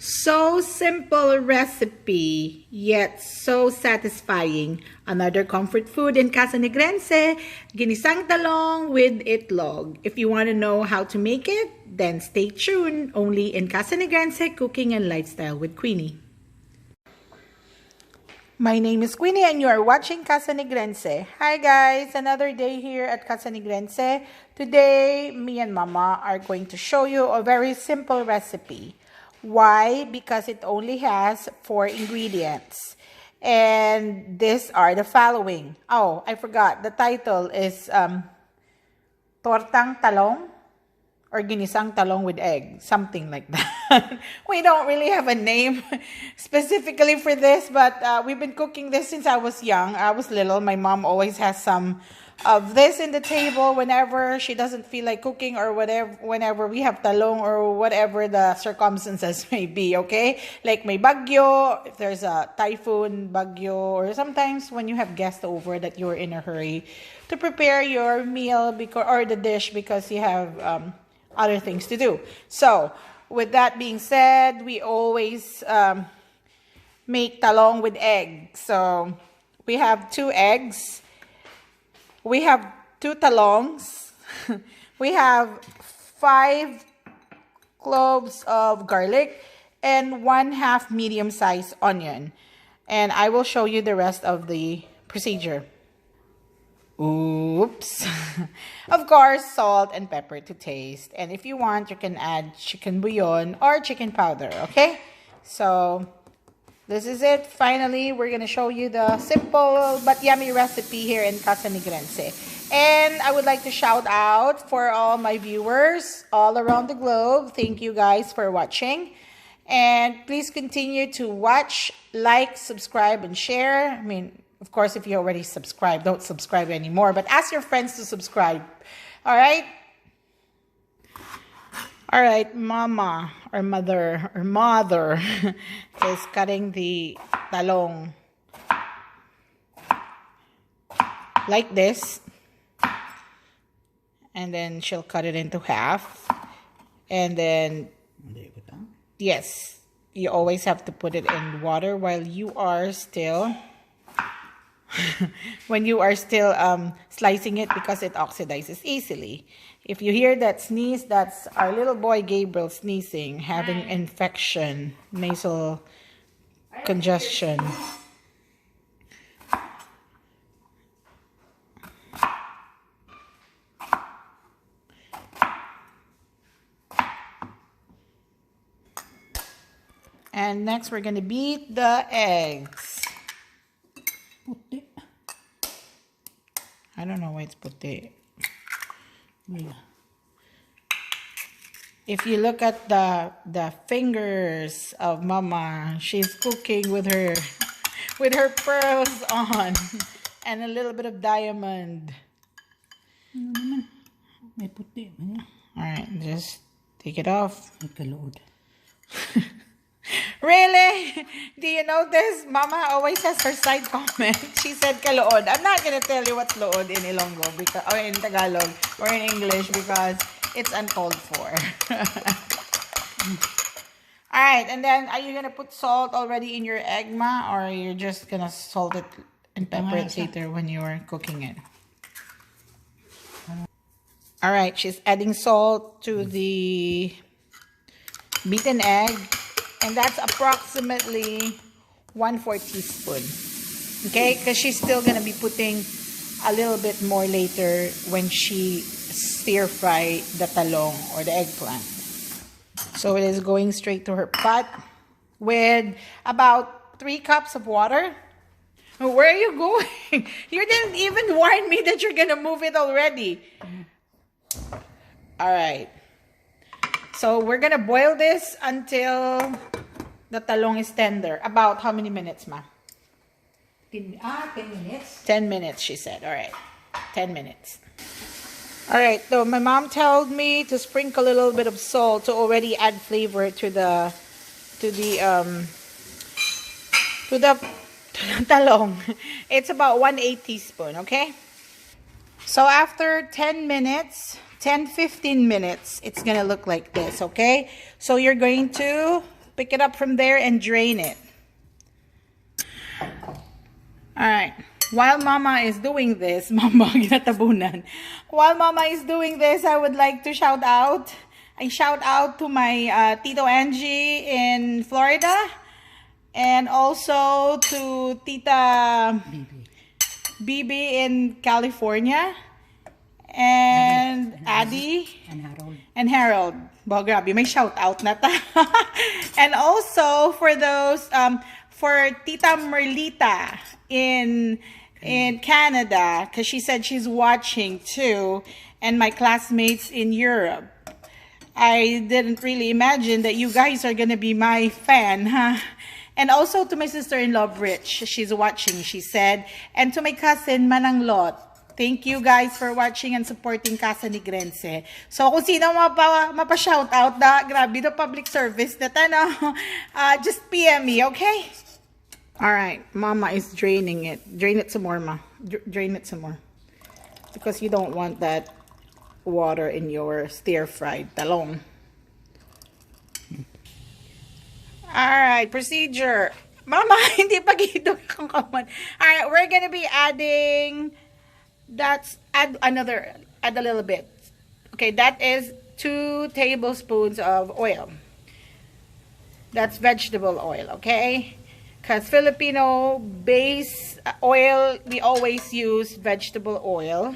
So simple recipe, yet so satisfying. Another comfort food in Casa Negrense, ginisang talong with itlog. If you want to know how to make it, then stay tuned only in Casa Negrense Cooking and Lifestyle with Queenie. My name is Queenie and you are watching Casa Negrense. Hi guys, another day here at Casa Negrense. Today, me and Mama are going to show you a very simple recipe. Why? Because it only has 4 ingredients. And these are the following. Oh, I forgot. The title is Tortang Talong or Ginisang Talong with Egg. Something like that. We don't really have a name specifically for this, but we've been cooking this since I was young. I was little. My mom always has some of this in the table whenever she doesn't feel like cooking or whatever, whenever we have talong or whatever the circumstances may be, okay? Like may bagyo, if there's a typhoon, bagyo, or sometimes when you have guests over that you're in a hurry to prepare your meal because, or the dish because you have other things to do. So, with that being said, we always make talong with egg. So, we have 2 eggs. We have 2 talongs. We have 5 cloves of garlic and 1/2 medium-sized onion. And I will show you the rest of the procedure. Oops. Of course, salt and pepper to taste. And if you want, you can add chicken bouillon or chicken powder, okay? So, this is it. Finally, we're going to show you the simple but yummy recipe here in Casa Negrense. And I would like to shout out for all my viewers all around the globe. Thank you guys for watching. And please continue to watch, like, subscribe, and share. I mean, of course, if you already subscribed, don't subscribe anymore. But ask your friends to subscribe. All right? All right, Mama or Mother is cutting the talong like this. And then she'll cut it into half. And then, yes, you always have to put it in water while you are still when you are still slicing it because it oxidizes easily. If you hear that sneeze, that's our little boy Gabriel sneezing, having infection, nasal congestion. And next we're going to beat the eggs. I don't know why it's puti. If you look at the fingers of Mama, she's cooking with her pearls on and a little bit of diamond. Alright, just take it off. Really? Do you notice? Mama always has her side comment. She said kalood. I'm not gonna tell you what's lood in Ilonggo because, or in Tagalog or in English because it's uncalled for. Alright, and then are you gonna put salt already in your egg, Ma? Or you're just gonna salt it and pepper it later when you're cooking it? Alright, she's adding salt to the beaten egg. And that's approximately 1/4 teaspoon. Okay? Because she's still going to be putting a little bit more later when she stir fry the talong or the eggplant. So it is going straight to her pot with about 3 cups of water. Where are you going? You didn't even warn me that you're going to move it already. Alright. So we're going to boil this until the talong is tender. About how many minutes, Ma? 10 minutes. 10 minutes, she said. All right. 10 minutes. All right. So my mom told me to sprinkle a little bit of salt to already add flavor to the talong. It's about 1/8 teaspoon, okay? So after 10 minutes, 10-15 minutes, it's gonna look like this, okay? So you're going to pick it up from there and drain it. All right. While Mama is doing this, While Mama is doing this, I would like to shout out. I shout out to my Tito Angie in Florida, and also to Tita Bibi in California, and Addie and Harold. Bo, grabe, may shout out na ta. And also for those for Tita Merlita in Canada, because she said she's watching too, and my classmates in Europe. I didn't really imagine that you guys are gonna be my fan, huh? And also to my sister-in-law, Rich, she's watching, she said. And to my cousin, Manang Lot. Thank you guys for watching and supporting Casa ni Grense. So kung sino mapa-shoutout na, grabe na public service na tano, just PM me, okay? Alright, Mama is draining it. Drain it some more, Ma. Drain it some more. Because you don't want that water in your stir-fried talong. Alright, procedure. Mama, hindi pa gito kung kaman. Alright, we're gonna be adding, add a little bit. Okay, that is 2 tablespoons of oil. That's vegetable oil, okay? Because Filipino base oil, we always use vegetable oil.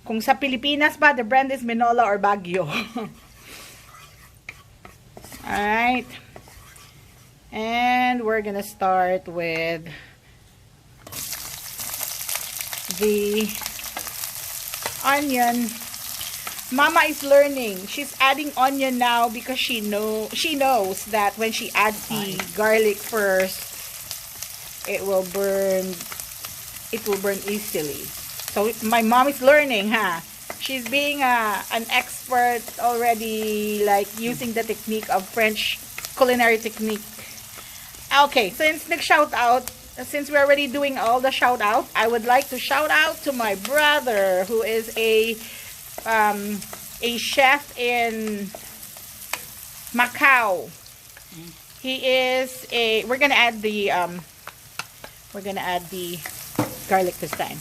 Kung sa Pilipinas ba, the brand is Minola or Baguio. Alright. And we're gonna start with the onion. Mama is learning. She's adding onion now because she knows that when she adds the garlic first, it will burn easily. So my mom is learning, huh? She's being an expert already, like using the technique of French culinary technique. Okay, since since we're already doing all the shout out, I would like to shout out to my brother who is a chef in Macau. He is we're gonna add the garlic this time.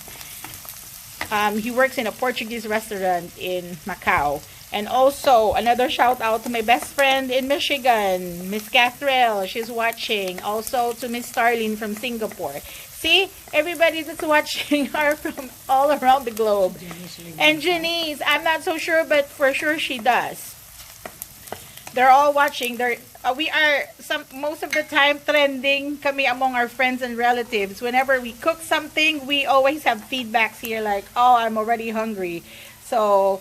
He works in a Portuguese restaurant in Macau. And also, another shout out to my best friend in Michigan, Miss Catherine. She's watching. Also to Miss Starlene from Singapore. See, everybody that's watching are from all around the globe. And Janice, I'm not so sure, but for sure she does. They're all watching. We are most of the time trending kami among our friends and relatives. Whenever we cook something, we always have feedbacks here like, oh, I'm already hungry. So,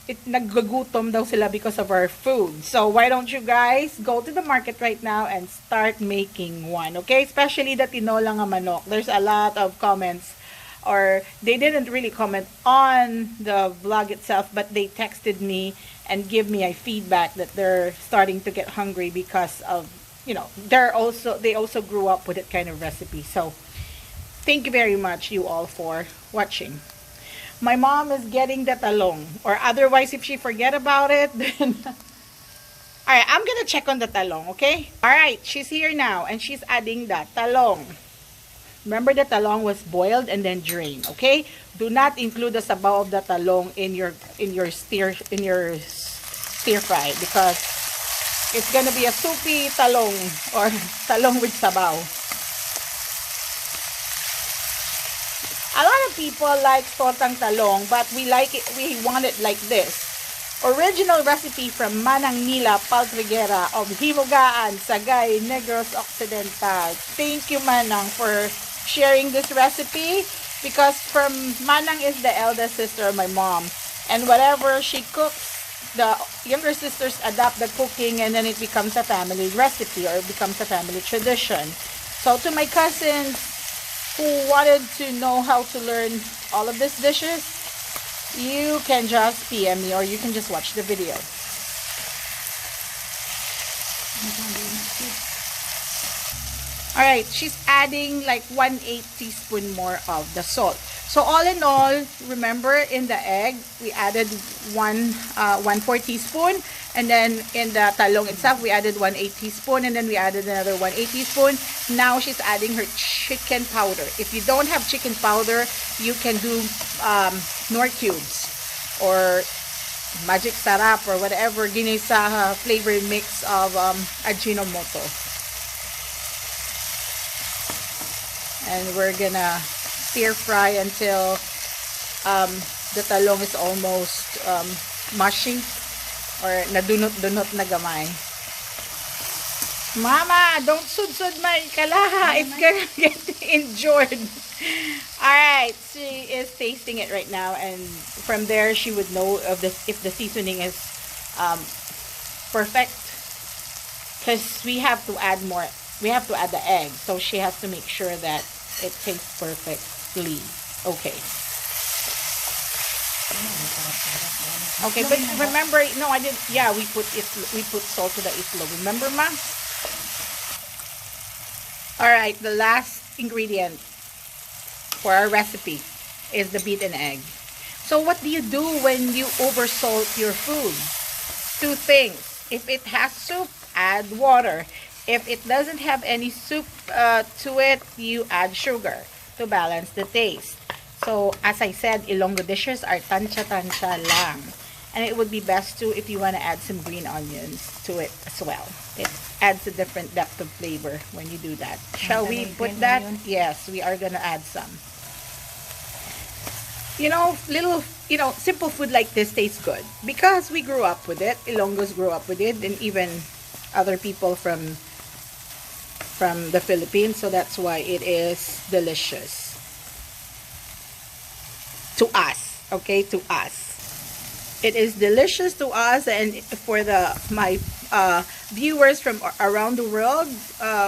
naggugutom daw sila because of our food. So, why don't you guys go to the market right now and start making one, okay? Especially the tinola nga manok. There's a lot of comments, or they didn't really comment on the vlog itself, but they texted me and give me a feedback that they're starting to get hungry because of, you know, they also grew up with that kind of recipe. So, thank you very much, you all, for watching. My mom is getting the talong, or otherwise if she forget about it, then alright, I'm gonna check on the talong, okay? Alright, she's here now and she's adding the talong. Remember, the talong was boiled and then drained, okay? Do not include the sabaw of the talong in your stir fry, because it's gonna be a soupy talong, or talong with sabaw. A lot of people like tortang talong, but we want it like this. Original recipe from Manang Nila Paltriguera of Himugaan, Sagay, Negros Occidental. Thank you, Manang, for sharing this recipe, because from Manang is the eldest sister of my mom. And whatever she cooks, the younger sisters adapt the cooking, and then it becomes a family recipe, or it becomes a family tradition. So to my cousins who wanted to know how to learn all of these dishes, you can just PM me, or you can just watch the video. Alright, she's adding like 1/8 teaspoon more of the salt. So all in all, remember in the egg, we added 1/4 teaspoon, And then in the talong itself, we added 1/8 teaspoon, and then we added another 1/8 teaspoon. Now she's adding her chicken powder. If you don't have chicken powder, you can do Nor cubes or magic sarap or whatever ginisa flavored mix of Ajinomoto. And we're gonna stir fry until the talong is almost mushy or nadunot-dunot na gamay. Mama, don't sud-sud my kalaha. It's gonna get injured. Alright, she is tasting it right now, and from there she would know if the seasoning is perfect. Because we have to add more. We have to add the egg, so she has to make sure that it tastes perfectly. Okay. Okay, but remember, no, I didn't. Yeah, we put salt to the itlog. Remember, ma? All right, the last ingredient for our recipe is the beaten egg. So what do you do when you oversalt your food? Two things. If it has soup, add water. If it doesn't have any soup to it, you add sugar to balance the taste. So, as I said, Ilonggo dishes are tansya-tansya lang. And it would be best too if you want to add some green onions to it as well. It adds a different depth of flavor when you do that. Shall we put that? Yes, we are going to add some. You know, simple food like this tastes good. Because we grew up with it. Ilonggos grew up with it. And even other people from the Philippines. So that's why it is delicious. To us, okay, to us. It is delicious to us, and for my viewers from around the world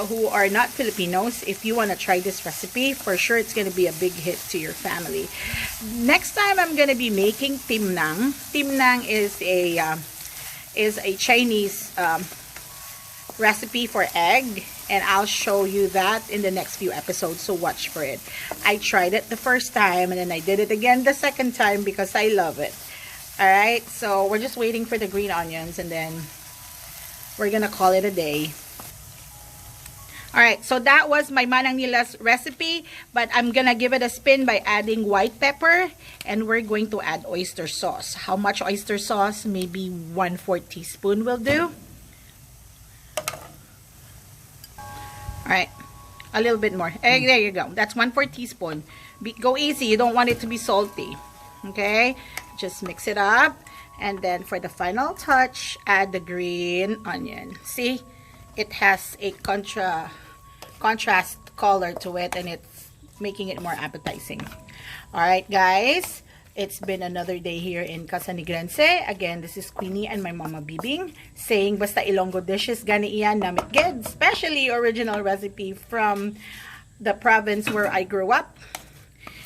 who are not Filipinos, if you want to try this recipe, for sure it's going to be a big hit to your family. Next time, I'm going to be making timnang. Timnang is a Chinese recipe for egg, and I'll show you that in the next few episodes, so watch for it. I tried it the first time, and then I did it again the second time because I love it. Alright, so we're just waiting for the green onions, and then we're gonna call it a day. Alright, so that was my Manang Nila's recipe, but I'm gonna give it a spin by adding white pepper, and we're going to add oyster sauce. How much oyster sauce? Maybe 1/4 teaspoon will do. Alright, a little bit more. There you go. That's 1/4 teaspoon. Go easy. You don't want it to be salty. Okay? Just mix it up. And then for the final touch, add the green onion. See? It has a contrast color to it, and it's making it more appetizing. Alright, guys. It's been another day here in Casa Negrense. Again, this is Queenie and my Mama Bibing saying, basta Ilonggo dishes, gani iyan namit ged. Especially original recipe from the province where I grew up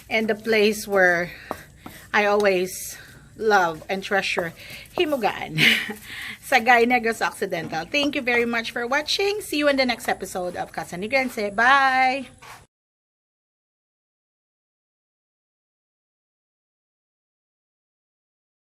and the place where I always love and treasure himugaan. Sagay, Negros Occidental. Thank you very much for watching. See you in the next episode of Casa Negrense. Bye!